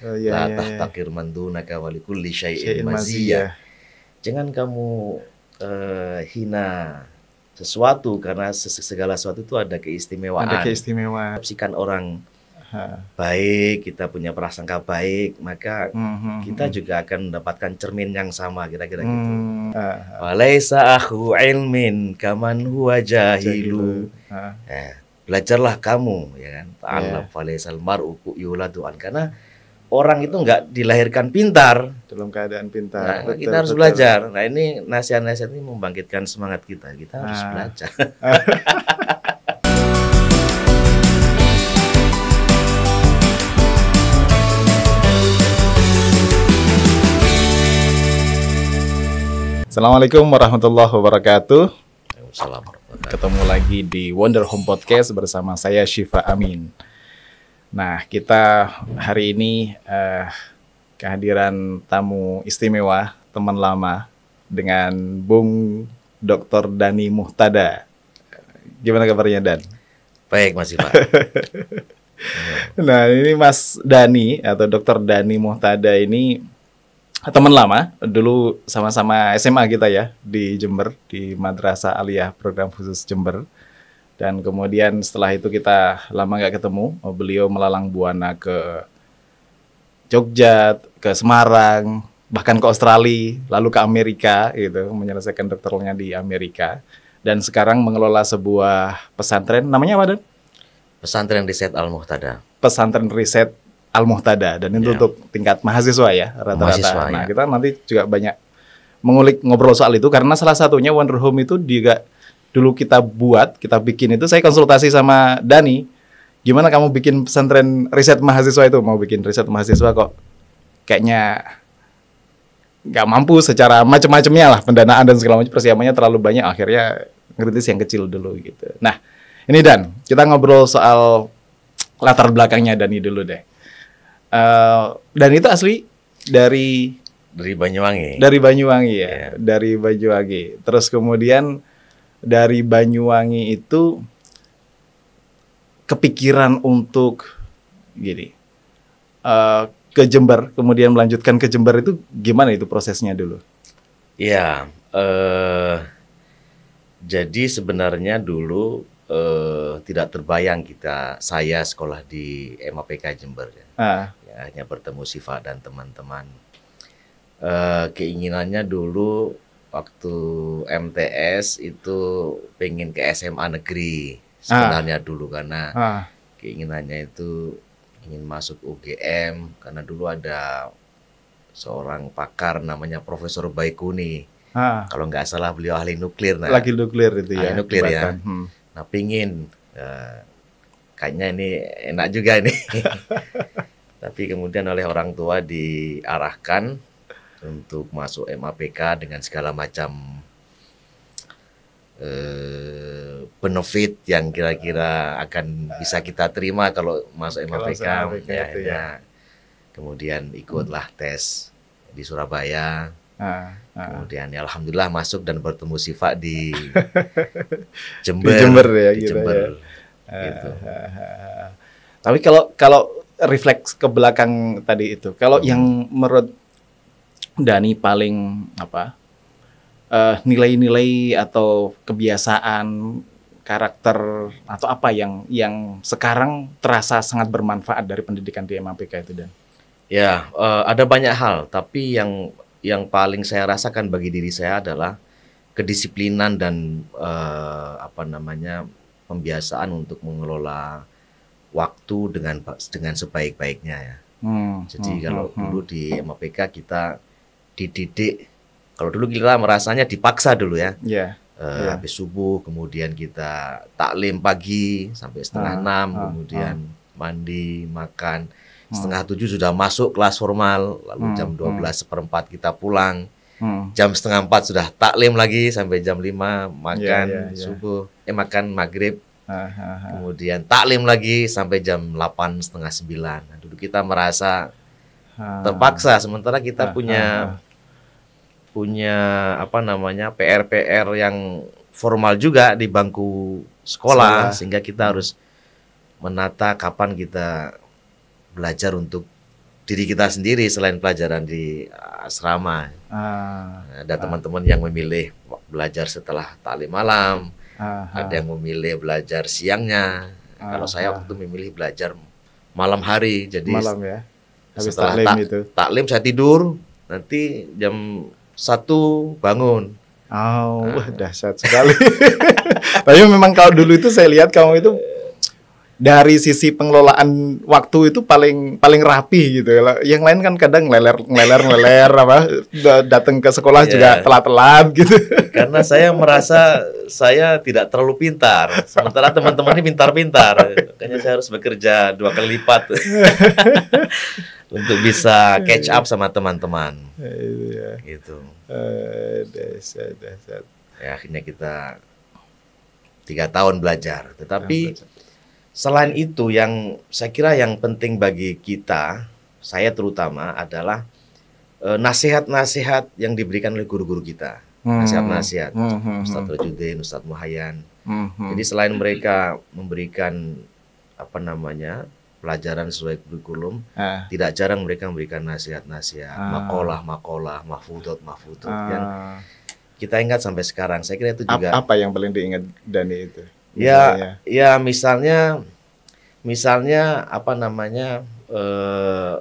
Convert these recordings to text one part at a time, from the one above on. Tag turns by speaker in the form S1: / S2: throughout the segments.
S1: Oh, iya,
S2: La
S1: iya, iya.
S2: tahtakir man dunaka wa likulli syai'in
S1: Syai'in
S2: maziyah.
S1: maziyah.
S2: Jangan kamu hina sesuatu karena segala sesuatu itu ada
S1: Ada
S2: keistimewaan.
S1: keistimewaan.
S2: Persepsikan orang
S1: Ha.
S2: baik, kita punya prasangka baik, maka kita
S1: Hmm.
S2: juga akan mendapatkan cermin yang sama, kira-kira gitu.
S1: Ah,
S2: Walaisa akhu ilmin kaman huwa
S1: jahilu.
S2: jahilu. Belajarlah kamu, ya kan? Ta'allam
S1: Ya,
S2: falaisal mar'u yuladu an. Karena orang itu nggak dilahirkan pintar.
S1: dalam keadaan pintar.
S2: Nah,
S1: Betul,
S2: kita harus
S1: betul.
S2: belajar. Nah, ini nasihat-nasihat ini membangkitkan semangat kita. Kita harus belajar.
S1: Assalamualaikum warahmatullahi wabarakatuh.
S2: Assalamualaikum.
S1: Ketemu lagi di Wonder Home Podcast bersama saya Syifa Amin. Nah, kita hari ini kehadiran tamu istimewa, teman lama dengan Bung Dr. Dani Muhtada. Gimana kabarnya, Dan?
S2: Baik, Mas Iva.
S1: Nah, ini Mas Dani atau Dr. Dani Muhtada ini teman lama, dulu sama-sama SMA kita ya, di Jember, di Madrasah Aliyah Program Khusus Jember. Dan kemudian setelah itu kita lama nggak ketemu, beliau melalang buana ke Jogja, ke Semarang, bahkan ke Australia, lalu ke Amerika, gitu, menyelesaikan doktornya di Amerika. Dan sekarang mengelola sebuah pesantren, namanya apa, Dan?
S2: Pesantren Riset Al-Muhtada.
S1: Pesantren Riset Al-Muhtada, dan itu untuk tingkat mahasiswa ya rata-rata.
S2: Mahasiswa,
S1: Nah,
S2: ya.
S1: kita nanti juga banyak mengulik ngobrol soal itu karena salah satunya Wonder Home itu juga dulu kita bikin itu, saya konsultasi sama Dani. Gimana kamu bikin pesantren riset mahasiswa itu? Mau bikin riset mahasiswa kok kayaknya nggak mampu secara macam-macamnya lah, pendanaan dan segala macam, persiapannya terlalu banyak, akhirnya ngerintis yang kecil dulu gitu. Nah, ini Dan, kita ngobrol soal latar belakangnya Dani dulu deh. Dan itu asli dari
S2: Banyuwangi.
S1: Dari Banyuwangi ya,
S2: Yeah.
S1: dari Banyuwangi. Terus kemudian dari Banyuwangi itu kepikiran untuk gini ke Jember, kemudian melanjutkan ke Jember itu gimana itu prosesnya dulu?
S2: Ya, jadi sebenarnya dulu tidak terbayang saya sekolah di MAPK Jember ya. Ya, hanya bertemu Siva dan teman-teman. Keinginannya dulu waktu MTS itu pengen ke SMA negeri sebenarnya dulu, karena keinginannya itu ingin masuk UGM, karena dulu ada seorang pakar namanya Profesor Baikuni. Kalau nggak salah beliau ahli nuklir. Nah,
S1: Lagi nuklir itu ya.
S2: ahli nuklir ya. Nah, pingin kayaknya ini enak juga ini. Tapi kemudian oleh orang tua diarahkan untuk masuk MAPK dengan segala macam benefit yang kira-kira akan bisa kita terima kalau masuk MAPK. Ya. Kemudian ikutlah tes di Surabaya. Kemudian ya alhamdulillah masuk dan bertemu Siva di Jember.
S1: Di Jember ya,
S2: di
S1: gitu
S2: Jember.
S1: Ya.
S2: Gitu.
S1: Tapi kalau refleks ke belakang tadi itu, kalau yang menurut Dani paling nilai-nilai atau kebiasaan, karakter atau apa yang sekarang terasa sangat bermanfaat dari pendidikan di MAPK itu, Dan?
S2: Ya, ada banyak hal, tapi yang paling saya rasakan bagi diri saya adalah kedisiplinan dan pembiasaan untuk mengelola waktu dengan sebaik-baiknya ya. Jadi kalau dulu di MAPK kita dididik, kalau dulu kita merasanya dipaksa dulu ya. Habis subuh kemudian kita taklim pagi sampai 5:30, kemudian mandi, makan, 6:30 sudah masuk kelas formal, lalu jam 12:15 kita pulang. Jam 3:30 sudah taklim lagi sampai jam 5, makan subuh, makan maghrib. Kemudian taklim lagi sampai jam 8, setengah 9. Nah, dulu kita merasa terpaksa, sementara kita punya PR yang formal juga di bangku sekolah, sehingga kita harus menata kapan kita belajar untuk diri kita sendiri selain pelajaran di asrama. Ada teman-teman yang memilih belajar setelah taklim malam, ada yang memilih belajar siangnya. Kalau saya waktu itu memilih belajar malam hari, jadi
S1: malam ya. Habis
S2: setelah taklim saya tidur, nanti jam 1 bangun.
S1: Wah dahsyat sekali. Tapi memang kalau dulu itu saya lihat kamu itu dari sisi pengelolaan waktu itu paling rapi gitu. Yang lain kan kadang leler apa, datang ke sekolah juga telat-telat gitu.
S2: Karena saya merasa saya tidak terlalu pintar, sementara teman-teman ini pintar-pintar. Makanya saya harus bekerja 2 kali lipat untuk bisa catch up sama teman-teman. Gitu.
S1: Dasar.
S2: Ya, akhirnya kita 3 tahun belajar. Tetapi selain itu, yang saya kira yang penting bagi kita, saya terutama, adalah nasihat-nasihat yang diberikan oleh guru-guru kita. Nasihat-nasihat, Ustadz Rajuddin, Ustadz Muhayyan. Jadi selain mereka memberikan pelajaran sesuai kurikulum, tidak jarang mereka memberikan nasihat-nasihat, makalah, mahfudot yang kita ingat sampai sekarang. Saya kira itu juga.
S1: Apa yang paling diingat Dani itu?
S2: Ya misalnya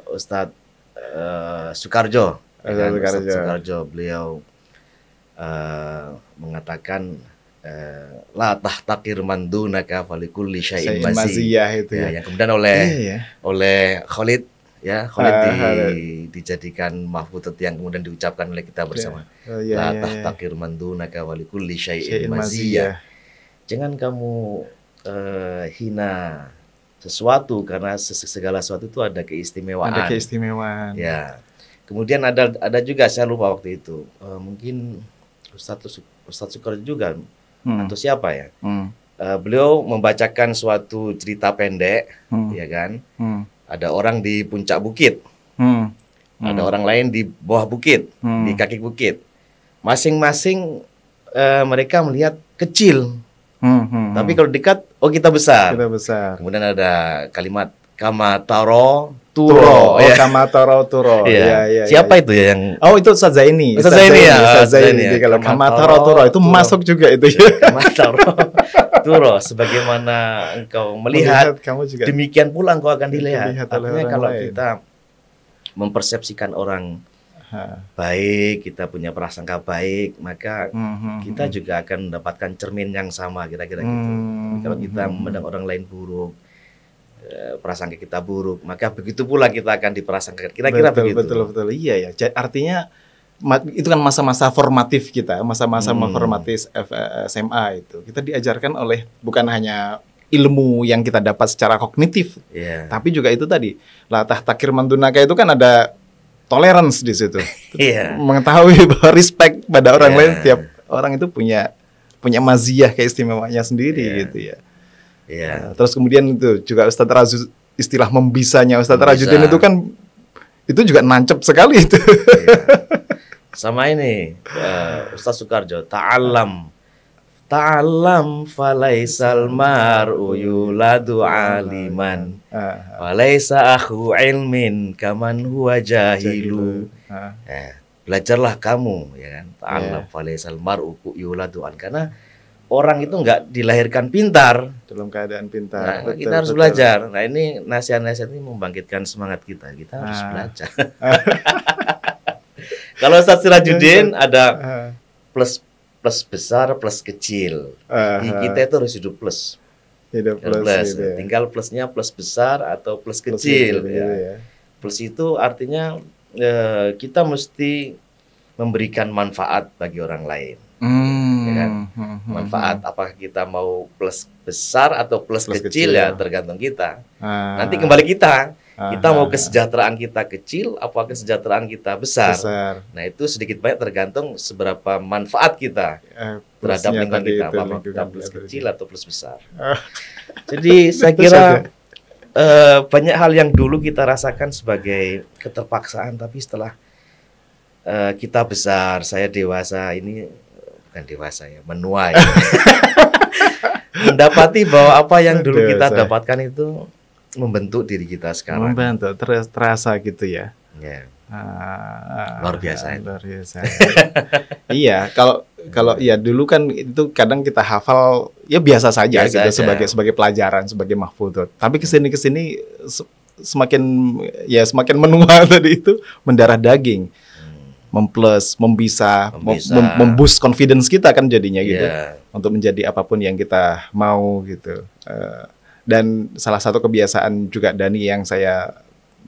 S2: Ustadz Sukarjo, Ustadz Sukarjo, beliau mengatakan la tahtakir man dunaka falikulli syai'in maziyah itu ya. Yang kemudian oleh Khalid dijadikan mahfudzat yang kemudian diucapkan oleh kita bersama. La tahtakir man dunaka falikulli syai'in maziyah. Jangan kamu hina sesuatu, karena segala sesuatu itu ada keistimewaan. Ya. Kemudian ada juga, saya lupa waktu itu, mungkin Ustadz Sukarjo juga atau siapa ya. Beliau membacakan suatu cerita pendek, ya kan. Ada orang di puncak bukit, ada orang lain di bawah bukit, di kaki bukit. Masing-masing mereka melihat kecil. Tapi kalau dekat, kita besar. Kemudian ada kalimat kama taro turo.
S1: Kama taro turo.
S2: Siapa itu ya yang?
S1: Itu Ustadz Zaini. Kalau kama taro turo itu masuk juga itu ya.
S2: Kama taro turo, sebagaimana engkau melihat kamu juga, demikian pula engkau akan dilihat. Artinya kalau kita mempersepsikan orang baik, kita punya prasangka baik, maka kita juga akan mendapatkan cermin yang sama, kira-kira gitu. Kalau kita memandang orang lain buruk, prasangka kita buruk, maka begitu pula kita akan diprasangkakan, kira-kira begitu.
S1: Betul. Iya ya. Artinya itu kan masa-masa formatif kita, masa-masa formatif SMA itu. Kita diajarkan oleh bukan hanya ilmu yang kita dapat secara kognitif, tapi juga itu tadi, la tahtakir man dunaka itu kan ada tolerance di situ. Mengetahui bahwa respect pada orang lain, tiap orang itu punya maziyah, keistimewaannya sendiri gitu ya. Terus kemudian itu juga Ustadz istilah membisanya Ustadz Rajuddin itu kan itu juga nancep sekali itu.
S2: Sama ini Ustadz Sukarjo, ta'alam falaisal mar'u yuladu aliman walaisa akhu ilmin kaman huwa jahilu. Belajarlah kamu, ya kan. Ta'alam falaisal mar'u yuladu an, karena orang itu enggak dilahirkan pintar,
S1: dalam keadaan pintar.
S2: Betul, kita harus belajar. Nah, ini nasihat-nasihat ini membangkitkan semangat kita. Kita harus belajar. Kalau Ustadz Sirajuddin ada plus besar, plus kecil. Kita itu harus hidup plus. Plus. Tinggal plusnya plus besar atau plus kecil. Plus itu artinya kita mesti memberikan manfaat bagi orang lain. Ya kan? Manfaat, apakah kita mau plus besar atau plus kecil ya tergantung kita. Nanti kembali kita mau kesejahteraan kita kecil, apa kesejahteraan kita besar. Nah, itu sedikit banyak tergantung seberapa manfaat kita terhadap lingkungan kita, apakah kita plus kecil atau plus besar. Jadi saya kira banyak hal yang dulu kita rasakan sebagai keterpaksaan, tapi setelah kita besar, saya dewasa, ini bukan dewasa ya, menua ya. Mendapati bahwa apa yang dulu kita dapatkan itu membentuk diri kita sekarang.
S1: Membentuk, terasa gitu ya.
S2: Ya. Luar biasa.
S1: Luar biasa. Iya, kalau ya dulu kan itu kadang kita hafal ya biasa saja gitu sebagai pelajaran, sebagai mahfudz. Tapi kesini semakin menua tadi itu mendarah daging. Memboost confidence kita kan jadinya gitu, untuk menjadi apapun yang kita mau gitu. Dan salah satu kebiasaan juga Dani yang saya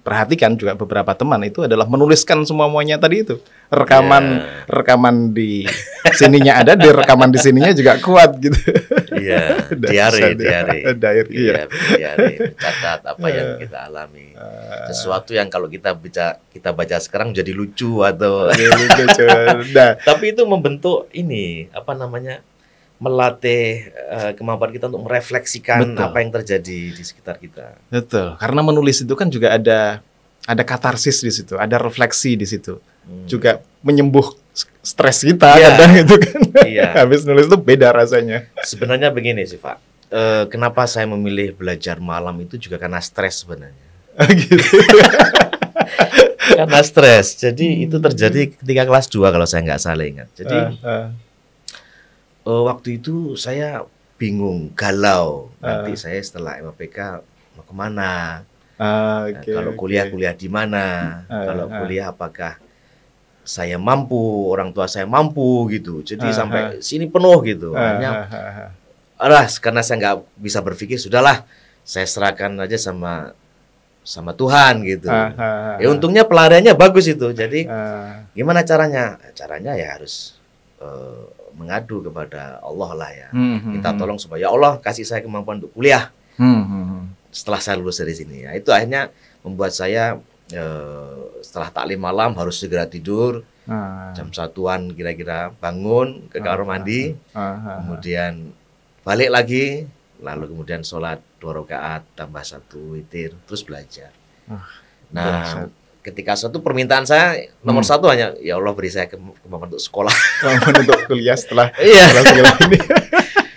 S1: perhatikan juga beberapa teman itu adalah menuliskan semuanya tadi itu, rekaman di sininya ada, di rekaman di sininya juga kuat gitu.
S2: Iya, diary, catat apa yang kita alami, sesuatu yang kalau kita baca sekarang jadi lucu atau tapi itu membentuk ini apa namanya, melatih kemampuan kita untuk merefleksikan apa yang terjadi di sekitar kita.
S1: Betul, karena menulis itu kan juga ada katarsis di situ, ada refleksi di situ, juga menyembuh stres kita kadang itu kan. Habis nulis itu beda rasanya.
S2: Sebenarnya begini sih Pak, kenapa saya memilih belajar malam itu juga karena stres sebenarnya.
S1: Gitu.
S2: Karena stres, jadi itu terjadi ketika kelas 2 kalau saya nggak salah ingat. Jadi waktu itu saya bingung, galau. Nanti saya setelah MAPK mau kemana? Kalau kuliah di mana? Kalau kuliah apakah saya mampu, orang tua saya mampu gitu. Jadi sampai sini penuh gitu. Hanya karena saya nggak bisa berpikir, sudahlah saya serahkan aja sama Tuhan gitu. Ya untungnya pelariannya bagus itu. Jadi gimana caranya? Caranya ya harus mengadu kepada Allah lah ya. Minta tolong supaya ya Allah kasih saya kemampuan untuk kuliah. Setelah saya lulus dari sini ya, itu akhirnya membuat saya setelah taklim malam harus segera tidur. Jam 1-an kira-kira bangun ke kamar mandi, kemudian balik lagi, lalu kemudian sholat 2 rakaat tambah 1 witir, terus belajar. Nah, ketika satu permintaan saya nomor 1 hanya ya Allah beri saya kemampuan untuk sekolah,
S1: kemampuan untuk kuliah setelah
S2: ini.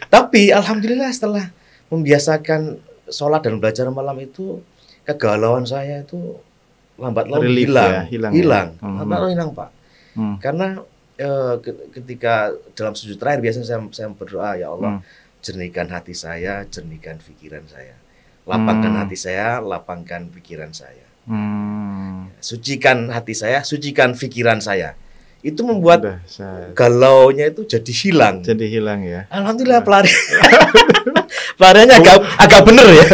S2: Tapi alhamdulillah setelah membiasakan sholat dan belajar malam itu, kegalauan saya itu lambat laun hilang Pak. Karena ketika dalam sujud terakhir biasanya saya berdoa, ya Allah jernihkan hati saya, jernihkan pikiran saya, lapangkan hati saya, lapangkan pikiran saya. Sucikan hati saya, sucikan pikiran saya. Itu membuat galaunya itu jadi hilang.
S1: Ya.
S2: Alhamdulillah pelariannya agak bener ya.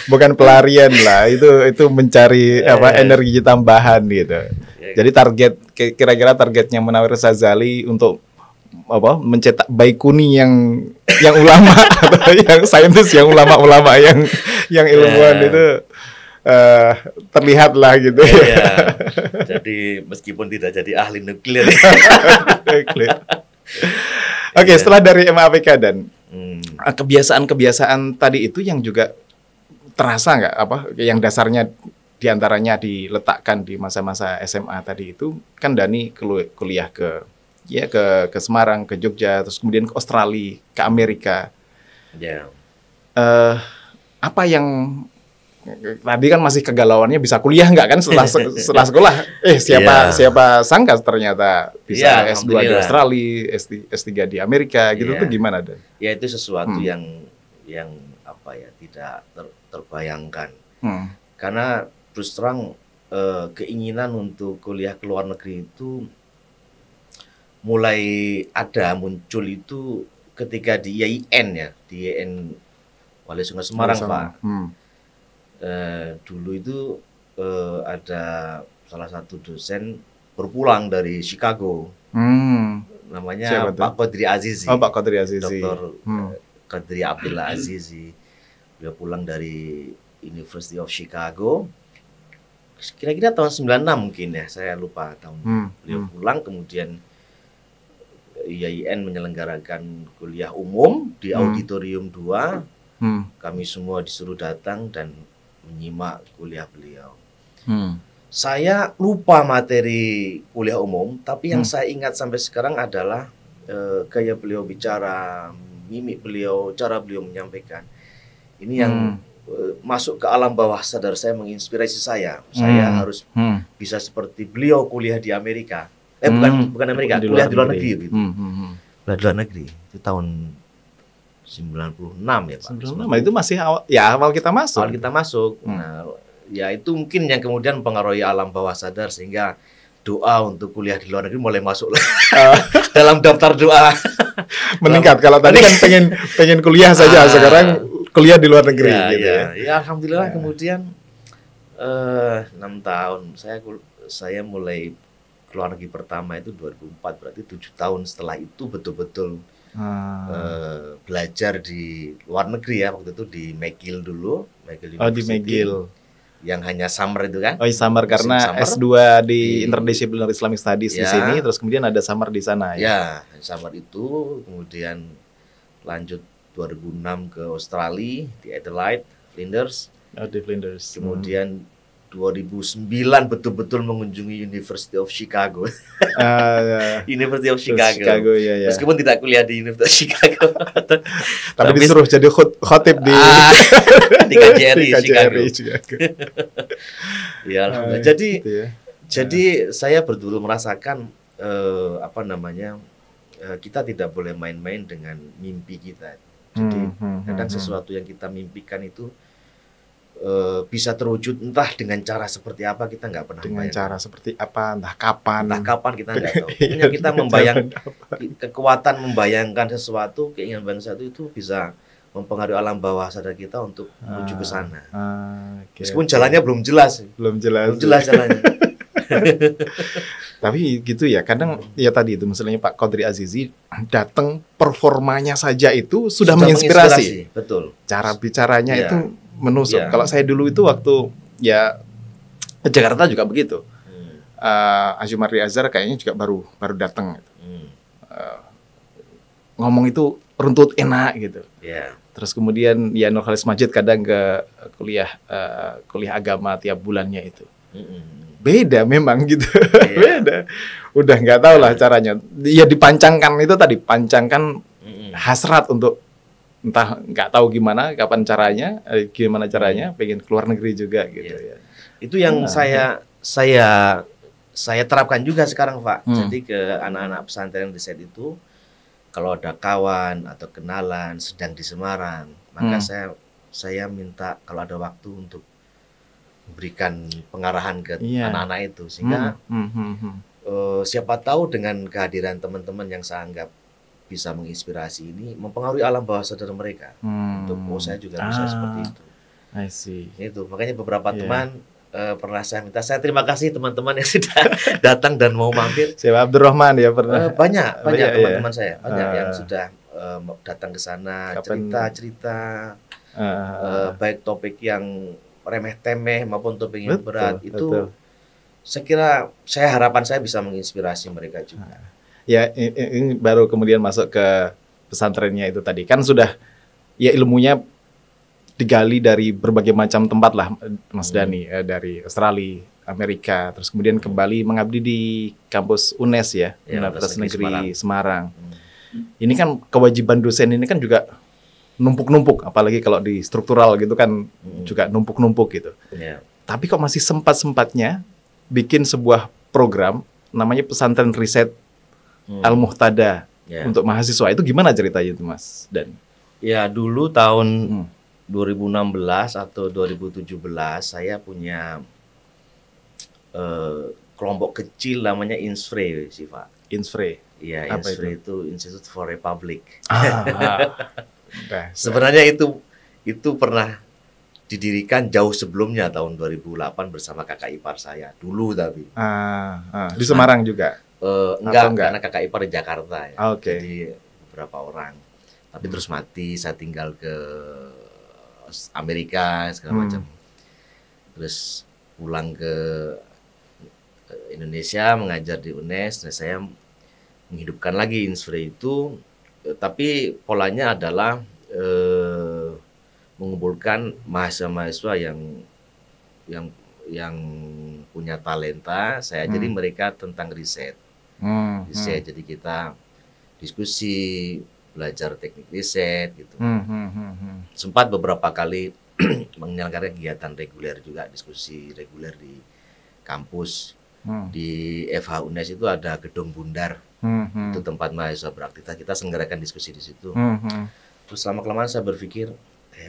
S1: bukan pelarian lah, itu mencari energi tambahan gitu. Jadi kira-kira targetnya Munawir Sazali untuk mencetak Baikuni yang ulama atau yang saintis, yang ulama yang ilmuwan itu terlihat lah gitu.
S2: Jadi meskipun tidak jadi ahli nuklir.
S1: Oke, setelah dari MAPK dan kebiasaan tadi itu yang juga terasa nggak yang dasarnya diantaranya diletakkan di masa-masa SMA tadi itu kan Dani kuliah ke Semarang, ke Jogja, terus kemudian ke Australia, ke Amerika. Apa yang tadi kan masih kegalauannya bisa kuliah nggak kan setelah sekolah? Siapa sangka ternyata bisa S2 di Australia, S3 di Amerika gitu tuh gimana Dan?
S2: Ya itu sesuatu yang tidak terbayangkan. Karena terus terang keinginan untuk kuliah ke luar negeri itu mulai muncul itu ketika di IAIN Wali Songo Semarang Pak. Dulu itu ada salah satu dosen berpulang dari Chicago, namanya Pak Qadri Azizi.
S1: Pak Qadri Azizi.
S2: Dr. Qadri Abdullah Azizi. Beliau pulang dari University of Chicago. Kira-kira tahun 96 mungkin ya, saya lupa tahun. Beliau pulang, kemudian IAIN menyelenggarakan kuliah umum di Auditorium 2. Kami semua disuruh datang dan menyimak kuliah beliau. Saya lupa materi kuliah umum, tapi yang saya ingat sampai sekarang adalah gaya beliau bicara, mimik beliau, cara beliau menyampaikan. Ini masuk ke alam bawah sadar saya menginspirasi saya. Saya harus bisa seperti beliau kuliah di Amerika. Bukan Amerika, kuliah di luar negeri gitu. Kuliah di luar negeri itu tahun 96 ya Pak.
S1: 96 itu masih awal kita masuk.
S2: Awal kita masuk. Nah, ya itu mungkin yang kemudian mempengaruhi alam bawah sadar sehingga doa untuk kuliah di luar negeri mulai masuk dalam daftar doa.
S1: Meningkat. Kalau tadi kan pengen kuliah saja, sekarang kuliah di luar negeri. Gitu ya.
S2: Ya, alhamdulillah kemudian 6 tahun saya mulai keluar negeri pertama itu 2004, berarti 7 tahun setelah itu betul-betul belajar di luar negeri ya, waktu itu di McGill dulu.
S1: Di McGill.
S2: Yang hanya summer itu kan?
S1: Summer karena summer, S2 di Interdisciplinary Islamic Studies di sini, terus kemudian ada summer di sana.
S2: Ya, summer itu, kemudian lanjut 2006 ke Australia di Adelaide, Flinders.
S1: Di Flinders.
S2: Kemudian 2009 betul-betul mengunjungi University of Chicago. University of Chicago.
S1: Ya.
S2: Meskipun tidak kuliah di University of Chicago.
S1: Tapi disuruh jadi khotib di
S2: KJRI Chicago. Ya, alhamdulillah. Jadi saya betul-betul merasakan kita tidak boleh main-main dengan mimpi kita. Jadi kadang sesuatu yang kita mimpikan itu bisa terwujud entah dengan cara seperti apa kita nggak pernah
S1: dengan
S2: bayangkan.
S1: cara seperti apa, entah kapan
S2: kita nggak tahu. Hanya kita kekuatan membayangkan sesuatu, keinginan bangsa itu bisa mempengaruhi alam bawah sadar kita untuk menuju ke sana. Meskipun jalannya belum jelas jalannya.
S1: Tapi gitu ya, kadang ya tadi itu misalnya Pak Qadri Azizi datang, performanya saja itu sudah menginspirasi.
S2: Betul.
S1: Cara bicaranya itu menusuk. Kalau saya dulu itu waktu ke Jakarta juga begitu. Azumari Azhar kayaknya juga baru datang. Ngomong itu runtut enak gitu. Terus kemudian ya Nurkhalis Majid kadang ke kuliah agama tiap bulannya itu. Beda memang gitu. Beda. Udah nggak tahu lah caranya. Ya dipancangkan itu tadi, pancangkan hasrat untuk entah nggak tahu gimana gimana caranya pengen keluar negeri juga gitu ya.
S2: Itu yang saya terapkan juga sekarang Pak. Jadi ke anak-anak pesantren riset itu kalau ada kawan atau kenalan sedang di Semarang, maka saya minta kalau ada waktu untuk memberikan pengarahan ke anak-anak itu sehingga siapa tahu dengan kehadiran teman-teman yang saya anggap bisa menginspirasi ini mempengaruhi alam bawah sadar mereka untuk saya juga bisa seperti itu.
S1: I see.
S2: Itu makanya beberapa teman pernah saya minta, saya terima kasih teman-teman yang sudah datang dan mau mampir.
S1: Siapa Abdurrahman ya pernah.
S2: Banyak teman-teman saya yang sudah datang ke sana cerita baik topik yang remeh-temeh maupun topik yang berat itu. Saya kira harapan saya bisa menginspirasi mereka juga.
S1: Ya ini baru kemudian masuk ke pesantrennya itu tadi kan sudah ya ilmunya digali dari berbagai macam tempat lah Mas Dani, dari Australia, Amerika, terus kemudian kembali mengabdi di kampus UNES ya, Universitas Negeri Semarang. Ini kan kewajiban dosen ini kan juga numpuk-numpuk, apalagi kalau di struktural gitu kan juga numpuk-numpuk gitu. Tapi kok masih sempat-sempatnya bikin sebuah program namanya Pesantren Riset Al-Muhtada untuk mahasiswa. Itu gimana ceritanya itu Mas Dan?
S2: Ya dulu tahun 2016 atau 2017 saya punya kelompok kecil namanya INSFRE sih Pak.
S1: INSFRE?
S2: Iya, INSFRE itu Institute for Republic.
S1: Sebenarnya
S2: itu pernah didirikan jauh sebelumnya tahun 2008 bersama kakak ipar saya dulu tapi.
S1: Di Semarang juga?
S2: Enggak, karena kakak ipar di Jakarta ya.
S1: Jadi
S2: beberapa orang. Tapi terus mati, saya tinggal ke Amerika segala macam. Terus pulang ke Indonesia mengajar di UNES dan saya menghidupkan lagi INSFRE itu, tapi polanya adalah mengumpulkan mahasiswa-mahasiswa yang punya talenta, saya jadi mereka tentang riset. Jadi kita diskusi, belajar teknik riset gitu. Sempat beberapa kali menyelenggarakan kegiatan reguler juga, diskusi reguler di kampus. Di FH UNES itu ada gedung bundar, itu tempat mahasiswa beraktivitas, kita selenggarakan diskusi di situ. Terus lama kelamaan saya berpikir,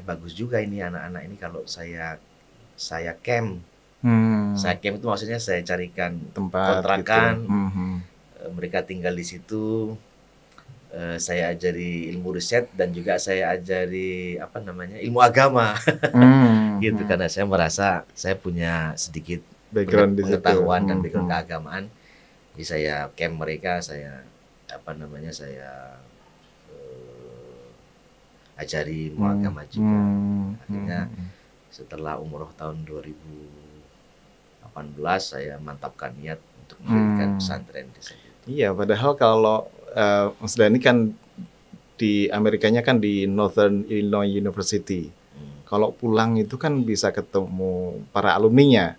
S2: bagus juga ini anak-anak ini kalau saya camp. Saya camp itu maksudnya saya carikan tempat kontrakan, gitu. Mereka tinggal di situ. Saya ajari ilmu riset dan juga saya ajari ilmu agama, gitu. Karena saya merasa saya punya sedikit background pengetahuan dan background keagamaan. Jadi saya camp mereka, saya saya ajari ilmu agama juga. Akhirnya setelah umroh tahun 2018 saya mantapkan niat untuk mendirikan pesantren di sana.
S1: Iya, padahal kalau Mas Dhani kan di Amerikanya kan di Northern Illinois University. Kalau pulang itu kan bisa ketemu para alumninya.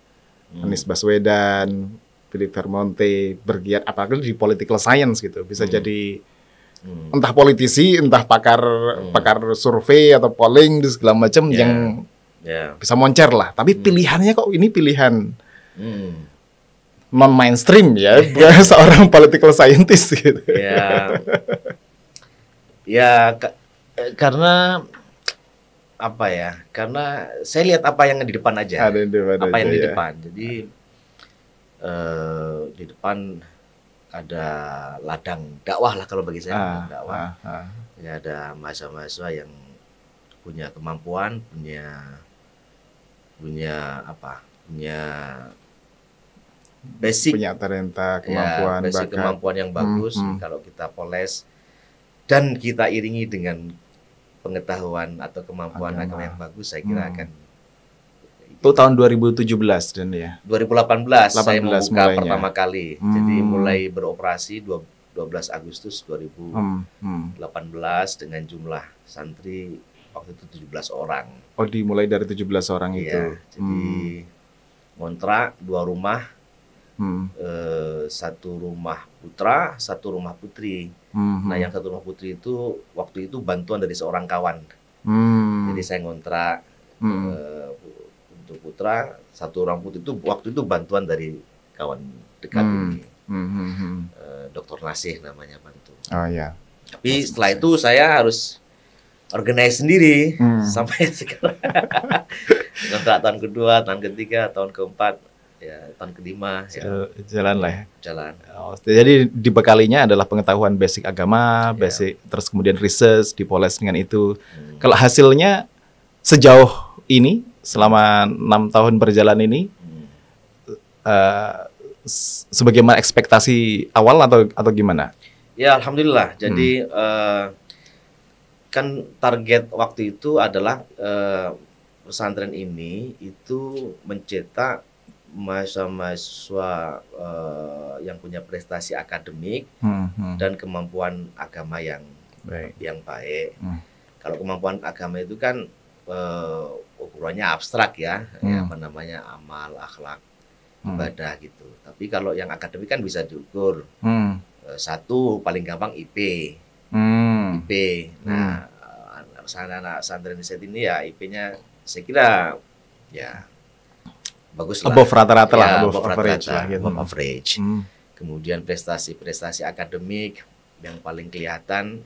S1: Anies Baswedan, Philip Vermonte, bergiat apalagi di political science gitu. Bisa jadi entah politisi, entah pakar survei atau polling di segala macam yang bisa moncer lah. Tapi pilihannya kok ini pilihan non mainstream ya, bukan seorang political scientist gitu.
S2: Karena karena saya lihat apa yang di depan aja. Apa yang di depan. Jadi di depan ada ladang dakwah lah kalau bagi saya, dakwah. Ya, ada mahasiswa-mahasiswa yang punya kemampuan, punya basic,
S1: punya talenta, kemampuan,
S2: basic kemampuan yang bagus. Kalau kita poles dan kita iringi dengan pengetahuan atau kemampuan agama yang bagus, saya kira akan.
S1: Itu tahun 2017 dan ya.
S2: 2018 saya membuka mulainya pertama kali. Jadi mulai beroperasi 12 Agustus 2018 dengan jumlah santri waktu itu 17 orang.
S1: Oh, dimulai dari 17 orang itu.
S2: Jadi ngontrak 2 rumah. Satu rumah putra, satu rumah putri. Nah, yang satu rumah putri itu waktu itu bantuan dari seorang kawan. Jadi saya ngontrak untuk putra, satu orang putri itu waktu itu bantuan dari kawan dekat ini. Dr. Nasih namanya bantu.
S1: Oh ya.
S2: Tapi setelah itu saya harus organize sendiri sampai sekarang. Kontrak tahun kedua, tahun ketiga, tahun keempat. Ya, tahun kelima
S1: jalan lah ya.
S2: Jalan.
S1: Jadi dibekalinya adalah pengetahuan basic agama, basic, terus kemudian research, dipoles dengan itu. Kalau hasilnya sejauh ini selama 6 tahun berjalan ini, sebagaimana ekspektasi awal atau gimana?
S2: Ya, alhamdulillah. Jadi kan target waktu itu adalah pesantren ini itu mencetak mahasiswa yang punya prestasi akademik dan kemampuan agama yang baik. Kalau kemampuan agama itu kan ukurannya abstrak ya, amal, akhlak, ibadah gitu. Tapi kalau yang akademik kan bisa diukur. Satu paling gampang IP. Nah, anak santren ini ya IP-nya saya kira ya bagus lah.
S1: Above rata-rata lah,
S2: above average. Kemudian prestasi akademik yang paling kelihatan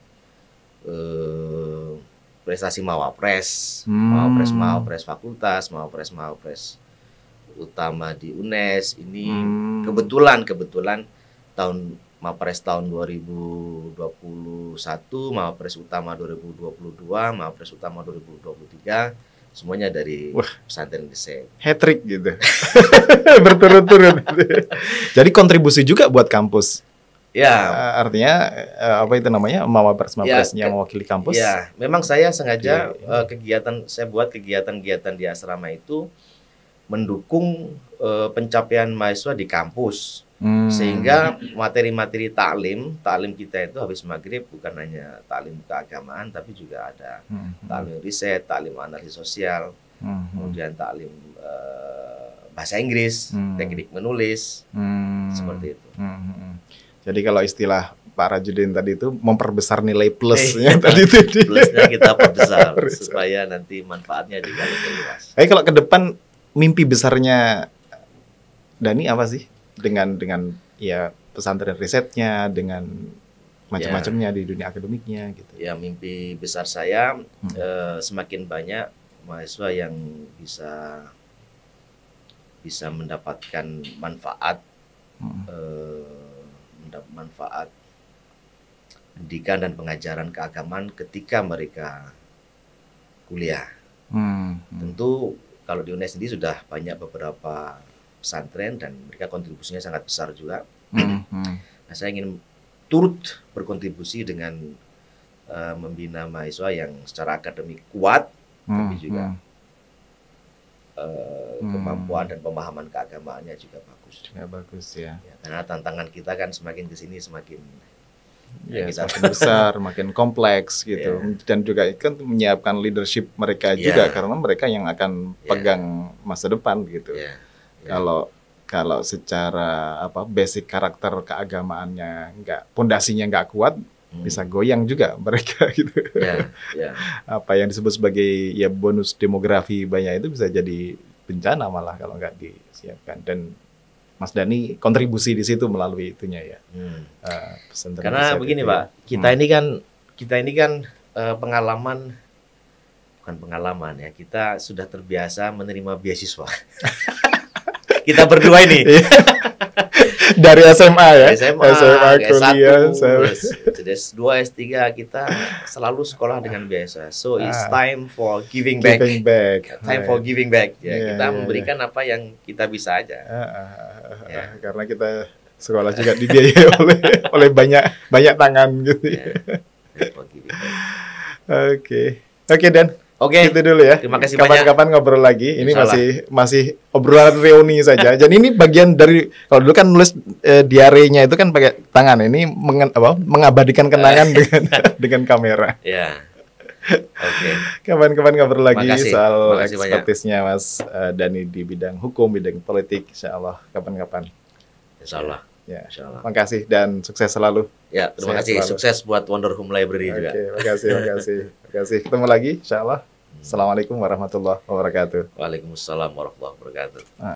S2: prestasi mawapres fakultas, mawapres utama di UNES ini kebetulan tahun mawapres tahun 2021, mawapres utama 2022, mawapres utama 2023 semuanya dari pesantren Riset.
S1: Hat-trick gitu. Berturut-turut. Jadi kontribusi juga buat kampus.
S2: Ya.
S1: Artinya apa itu namanya? Mawapres-mawapresnya mewakili kampus.
S2: Ya, memang saya sengaja saya buat kegiatan-kegiatan di asrama itu mendukung pencapaian mahasiswa di kampus. Sehingga materi-materi taklim kita itu habis maghrib bukan hanya taklim keagamaan, tapi juga ada taklim riset, taklim analisis sosial, kemudian taklim bahasa Inggris, teknik menulis, seperti itu.
S1: Jadi kalau istilah Pak Rajudin tadi itu memperbesar nilai plusnya tadi itu.
S2: Plusnya kita perbesar supaya nanti manfaatnya juga lebih luas.
S1: Kalau ke depan mimpi besarnya Dani apa sih dengan ya pesantren risetnya, dengan macam-macamnya di dunia akademiknya gitu?
S2: Ya, mimpi besar saya semakin banyak mahasiswa yang bisa mendapatkan manfaat manfaat pendidikan dan pengajaran keagamaan ketika mereka kuliah. Tentu kalau di UNES sendiri sudah banyak beberapa pesantren dan mereka kontribusinya sangat besar juga. Nah, saya ingin turut berkontribusi dengan membina mahasiswa yang secara akademik kuat, tapi juga kemampuan dan pemahaman keagamaannya juga bagus.
S1: Bagus ya.
S2: Karena tantangan kita kan semakin kesini semakin
S1: semakin besar, makin kompleks gitu. Dan juga kan menyiapkan leadership mereka juga, karena mereka yang akan pegang masa depan gitu. Kalau secara basic karakter keagamaannya pondasinya nggak kuat, bisa goyang juga mereka gitu. Apa yang disebut sebagai bonus demografi banyak itu bisa jadi bencana malah kalau nggak disiapkan. Dan Mas Dani kontribusi di situ melalui itunya ya.
S2: Karena begini Pak, kita ini kan bukan pengalaman ya, kita sudah terbiasa menerima beasiswa. Kita berdua ini.
S1: Dari SMA ya?
S2: SMA
S1: kuliah.
S2: Jadi S2, S3 kita selalu sekolah dengan beasiswa. So it's time for giving back. Time for giving back. Kita memberikan apa yang kita bisa aja.
S1: Karena kita sekolah juga dibiayai oleh banyak tangan gitu. Oke Dan. Itu dulu ya.
S2: Terima kasih
S1: Kapan-kapan ngobrol lagi. Ini masih obrolan reuni saja. Jadi ini bagian dari, kalau dulu kan nulis diarenya itu kan pakai tangan. Ini mengabadikan kenangan dengan kamera. Kapan-kapan ngobrol lagi soal ekspertisnya Mas Dani di bidang hukum, bidang politik, insya Allah kapan-kapan.
S2: Insya Allah.
S1: Makasih dan sukses selalu.
S2: Terima kasih. Sukses buat Wonder Home Library juga.
S1: Makasih. Ketemu lagi, insya Allah. Assalamualaikum warahmatullahi wabarakatuh.
S2: Waalaikumsalam warahmatullahi wabarakatuh.